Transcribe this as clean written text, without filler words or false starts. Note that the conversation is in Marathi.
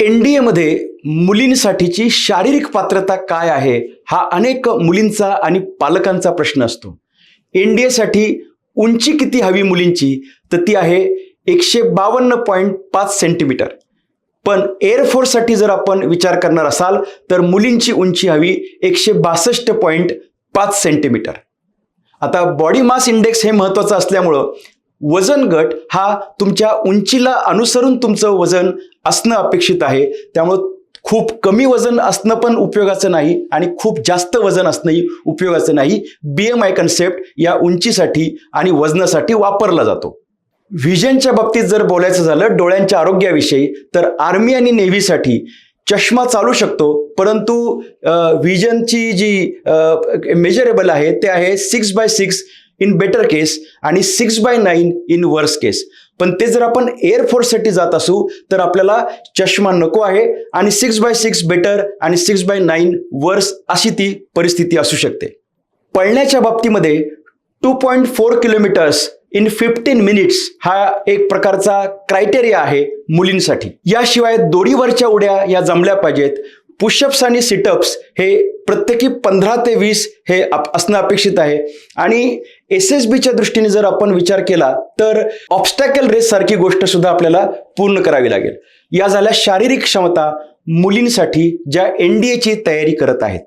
NDA मध्ये मुलींसाठीची शारीरिक पात्रता काय आहे हा अनेक मुलींचा आणि पालकांचा प्रश्न असतो. NDA साठी उंची किती हवी मुलींची, तर ती आहे 152.5 सेंटीमीटर. पण एअरफोर्ससाठी जर आपण विचार करणार असाल तर मुलींची उंची हवी 162.5 सेंटीमीटर. आता बॉडी मास इंडेक्स हे महत्त्वाचं असल्यामुळं वजन गट हा तुमच्या उंचीला अनुसरून तुमचं वजन असणं अपेक्षित आहे. त्यामुळं खूप कमी वजन असणं पण उपयोगाचं नाही आणि खूप जास्त वजन असणंही उपयोगाचं नाही. BMI कन्सेप्ट या उंचीसाठी आणि वजनासाठी वापरला जातो. व्हिजनच्या बाबतीत जर बोलायचं झालं डोळ्यांच्या आरोग्याविषयी, तर आर्मी आणि नेव्हीसाठी चष्मा चालू शकतो, परंतु व्हिजनची जी मेजरेबल आहे ते आहे 6/6 इन बेटर केस आणि 6/9 इन वर्स केस. पण ते जर आपण एअरफोर्ससाठी जात असू तर आपल्याला चष्मा नको आहे आणि 6/6 बेटर आणि 6/9 वर्स अशी ती परिस्थिती असू शकते. पळण्याच्या बाबतीमध्ये 2.4 किलोमीटर्स इन 15 मिनिट्स हा एक प्रकारचा क्रायटेरिया आहे मुलींसाठी. याशिवाय दोरीवरच्या उड्या या जमल्या पाहिजेत. पुशअप्स आणि सिटअप्स हे प्रत्येकी 15 ते 20 हे असणं अपेक्षित आहे. आणि SSBच्या दृष्टीने जर आपण विचार केला तर ऑब्स्टॅकल रेस सारखी गोष्ट सुद्धा आपल्याला पूर्ण करावी लागेल. या झाल्या शारीरिक क्षमता मुलींसाठी ज्या NDAची तयारी करत आहेत.